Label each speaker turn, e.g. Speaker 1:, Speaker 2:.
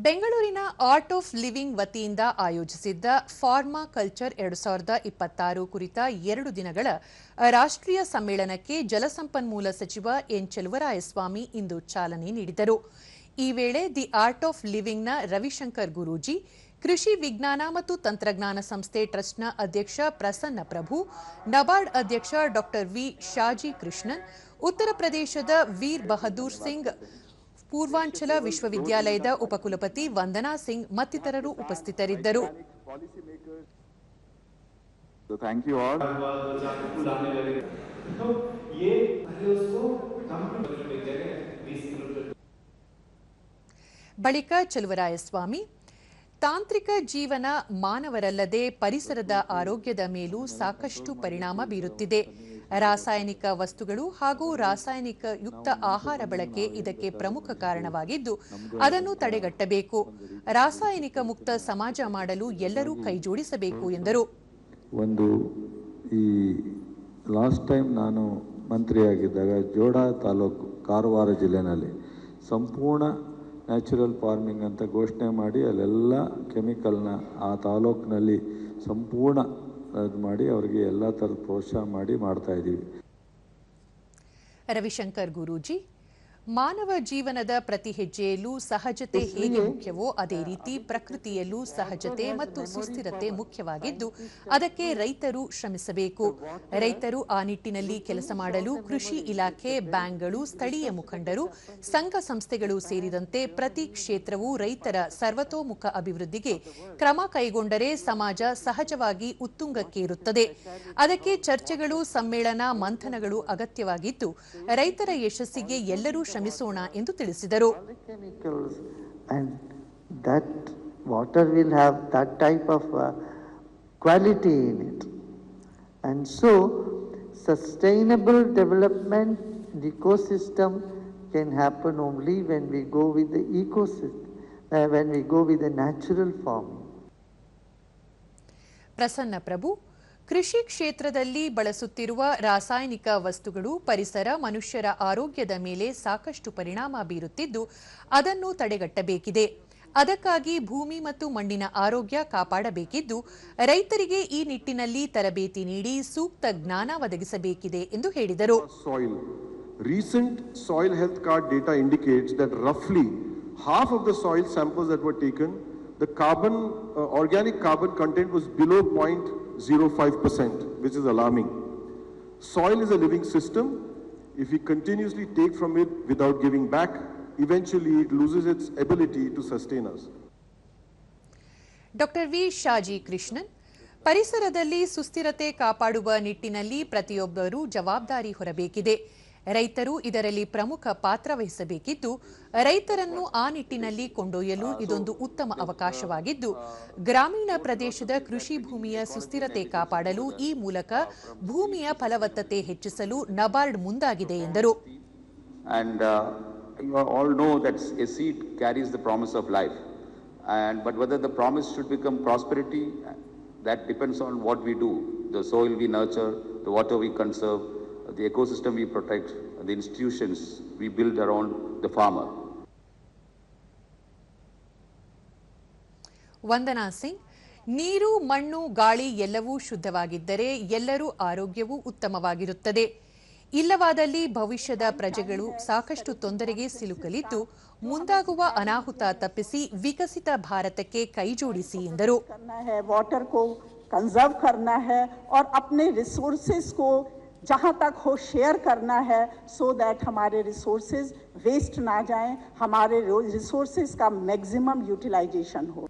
Speaker 1: ಬೆಂಗಳೂರಿನ art of living ವತಿಯಿಂದ ಆಯೋಜಿಸಿದ್ದ ಫಾರ್ಮಾ ಕಲ್ಚರ್ 2026 ಕುರಿತ 2 ದಿನಗಳ ರಾಷ್ಟ್ರೀಯ ಸಮ್ಮೇಳನಕ್ಕೆ ಜಲಸಂಪನ್ಮೂಲ ಸಚಿವ ಎನ್ ಚೆಲುವರಾಯಸ್ವಾಮಿ ಇಂದು ಚಾಲನೆ ನೀಡಿದರು. ಈ ವೇಳೆ ದಿ ಆರ್ಟ್ ಆಫ್ ಲಿವಿಂಗ್ನ ರವಿಶಂಕರ್ ಗುರೂಜಿ, ಕೃಷಿ ವಿಜ್ಞಾನ ಮತ್ತು ತಂತ್ರಜ್ಞಾನ ಸಂಸ್ಥೆ ಟ್ರಸ್ಟ್ನ ಅಧ್ಯಕ್ಷ ಪ್ರಸನ್ನ ಪ್ರಭು, ನಬಾರ್ಡ್ ಅಧ್ಯಕ್ಷ ಡಾ ವಿ ಶಾಜಿ ಕೃಷ್ಣನ್, ಉತ್ತರ ಪ್ರದೇಶದ ವೀರ್ ಬಹದ್ದೂರ್ ಸಿಂಗ್, ಪೂರ್ವಾಂಚಲ ವಿಶ್ವವಿದ್ಯಾಲಯದ ಉಪಕುಲಪತಿ ವಂದನಾ ಸಿಂಗ್ ಮತ್ತಿತರರು ಉಪಸ್ಥಿತರಿದ್ದರು. ಬಳಿಕ ಚೆಲುವರಾಯಸ್ವಾಮಿ, ತಾಂತ್ರಿಕ ಜೀವನ ಮಾನವರಲ್ಲದೆ ಪರಿಸರದ ಆರೋಗ್ಯದ ಮೇಲೂ ಸಾಕಷ್ಟು ಪರಿಣಾಮ ಬೀರುತ್ತಿದೆ. ರಾಸಾಯನಿಕ ವಸ್ತುಗಳು ಹಾಗೂ ರಾಸಾಯನಿಕ ಯುಕ್ತ ಆಹಾರ ಬಳಕೆ ಇದಕ್ಕೆ ಪ್ರಮುಖ ಕಾರಣವಾಗಿದ್ದು, ಅದನ್ನು ತಡೆಗಟ್ಟಬೇಕು. ರಾಸಾಯನಿಕ ಮುಕ್ತ ಸಮಾಜ ಮಾಡಲು ಎಲ್ಲರೂ ಕೈಜೋಡಿಸಬೇಕು ಎಂದರು.
Speaker 2: ಈ ಲಾಸ್ಟ್ ಟೈಮ್ ನಾನು ಮಂತ್ರಿಯಾಗಿದ್ದಾಗ ಜೋಡಾ ತಾಲೂಕು ಕಾರವಾರ ಜಿಲ್ಲೆನಲ್ಲಿ ಸಂಪೂರ್ಣ ನ್ಯಾಚುರಲ್ ಫಾರ್ಮಿಂಗ್ ಅಂತ ಘೋಷಣೆ ಮಾಡಿ ಅಲ್ಲೆಲ್ಲ ಕೆಮಿಕಲ್ನ ಆ ತಾಲೂಕಿನಲ್ಲಿ ಸಂಪೂರ್ಣ ಅದು ಮಾಡಿ ಅವರಿಗೆ ಎಲ್ಲ ಥರದ ಪ್ರೋತ್ಸಾಹ ಮಾಡಿ ಮಾಡ್ತಾ ಇದ್ದೀವಿ.
Speaker 1: ರವಿಶಂಕರ್ ಗುರೂಜಿ, ಮಾನವ ಜೀವನದ ಪ್ರತಿ ಹೆಜ್ಜೆಯಲ್ಲೂ ಸಹಜತೆ ಹೇಗೆ ಮುಖ್ಯವೋ ಅದೇ ರೀತಿ ಪ್ರಕೃತಿಯಲ್ಲೂ ಸಹಜತೆ ಮತ್ತು ಸುಸ್ಥಿರತೆ ಮುಖ್ಯವಾಗಿದ್ದು, ಅದಕ್ಕೆ ರೈತರು ಶ್ರಮಿಸಬೇಕು. ರೈತರು ಆ ನಿಟ್ಟಿನಲ್ಲಿ ಕೆಲಸ ಮಾಡಲು ಕೃಷಿ ಇಲಾಖೆ, ಬ್ಯಾಂಕ್ಗಳು, ಸ್ಥಳೀಯ ಮುಖಂಡರು, ಸಂಘ ಸಂಸ್ಥೆಗಳು ಸೇರಿದಂತೆ ಪ್ರತಿ ಕ್ಷೇತ್ರವೂ ರೈತರ ಸರ್ವತೋಮುಖ ಅಭಿವೃದ್ಧಿಗೆ ಕ್ರಮ ಕೈಗೊಂಡರೆ ಸಮಾಜ ಸಹಜವಾಗಿ ಉತ್ತುಂಗಕ್ಕೇರುತ್ತದೆ. ಅದಕ್ಕೆ ಚರ್ಚೆಗಳು, ಸಮ್ಮೇಳನ, ಮಂಥನಗಳು ಅಗತ್ಯವಾಗಿದ್ದು, ರೈತರ ಯಶಸ್ಸಿಗೆ ಎಲ್ಲರೂ ಶ್ರಮಿಸೋಣ ಎಂದು ತಿಳಿಸಿದರು.
Speaker 3: And that water will have that type of quality in it, and so sustainable development in the ecosystem can happen only when we go with the ecosystem, when we go with the natural farming.
Speaker 1: Prasanna ಪ್ರಭು, ಕೃಷಿ ಕ್ಷೇತ್ರದಲ್ಲಿ ಬಳಸುತ್ತಿರುವ ರಾಸಾಯನಿಕ ವಸ್ತುಗಳು ಪರಿಸರ, ಮನುಷ್ಯರ ಆರೋಗ್ಯದ ಮೇಲೆ ಸಾಕಷ್ಟು ಪರಿಣಾಮ ಬೀರುತ್ತಿದ್ದು, ಅದನ್ನು ತಡೆಗಟ್ಟಬೇಕಿದೆ. ಅದಕ್ಕಾಗಿ ಭೂಮಿ ಮತ್ತು ಮಣ್ಣಿನ ಆರೋಗ್ಯ ಕಾಪಾಡಬೇಕಿದ್ದು, ರೈತರಿಗೆ ಈ ನಿಟ್ಟಿನಲ್ಲಿ ತರಬೇತಿ ನೀಡಿ ಸೂಕ್ತ ಜ್ಞಾನ ಒದಗಿಸಬೇಕಿದೆ ಎಂದು ಹೇಳಿದರು.
Speaker 4: Recent soil health card data indicates that roughly half of the soil samples that were taken, the carbon, organic carbon content was below 0.05%, which is alarming. Soil is a living system. If we continuously take from it without giving back, eventually it loses its ability to sustain us.
Speaker 1: ಡಾ V Shaji Krishnan, ಪರಿಸರದಲ್ಲಿ ಸುಸ್ಥಿರತೆ ಕಾಪಾಡುವ ನಿಟ್ಟಿನಲ್ಲಿ ಪ್ರತಿಯೊಬ್ಬರೂ ಜವಾಬ್ದಾರಿ ಹೊರಬೇಕಿದೆ. ರೈತರು ಇದರಲ್ಲಿ ಪ್ರಮುಖ ಪಾತ್ರ ವಹಿಸಬೇಕಿದ್ದು, ರೈತರನ್ನು ಆ ನಿಟ್ಟಿನಲ್ಲಿ ಕೊಂಡೊಯ್ಯಲು ಇದೊಂದು ಉತ್ತಮ ಅವಕಾಶವಾಗಿದ್ದು, ಗ್ರಾಮೀಣ ಪ್ರದೇಶದ ಕೃಷಿ ಭೂಮಿಯ ಸುಸ್ಥಿರತೆ ಕಾಪಾಡಲು ಈ ಮೂಲಕ ಭೂಮಿಯ ಫಲವತ್ತತೆ ಹೆಚ್ಚಿಸಲು ನಬಾರ್ಡ್ ಮುಂದಾಗಿದೆ ಎಂದರು.
Speaker 5: And you all know that a seed carries the promise of life, but whether the promise should become prosperity, that depends on what we do. The soil we nurture, the water we conserve, the ecosystem we protect, the institutions we build around the farmer.
Speaker 1: ವಂದನಾ ಸಿಂಗ್, ನೀರು, ಮಣ್ಣು, ಗಾಳಿ ಎಲ್ಲವೂ ಶುದ್ಧವಾಗಿದ್ದರೆ ಎಲ್ಲರೂ ಆರೋಗ್ಯವೂ ಉತ್ತಮವಾಗಿರುತ್ತದೆ. ಇಲ್ಲವಾದಲ್ಲಿ ಭವಿಷ್ಯದ ಪ್ರಜೆಗಳು ಸಾಕಷ್ಟು ತೊಂದರೆಗೆ ಸಿಲುಕಲಿದ್ದು, ಮುಂದಾಗುವ ಅನಾಹುತ ತಪ್ಪಿಸಿ ವಿಕಸಿತ ಭಾರತಕ್ಕೆ ಕೈಜೋಡಿಸಿ ಎಂದರು.
Speaker 6: वाटर को कंजर्व करना है और अपने रिसोर्सेज को जहाँ तक हो शेयर करना है, सो दैट हमारे रिसोर्सेज वेस्ट ना जाएं, हमारे रिसोर्सेज का मैक्सिमम यूटिलाइजेशन हो.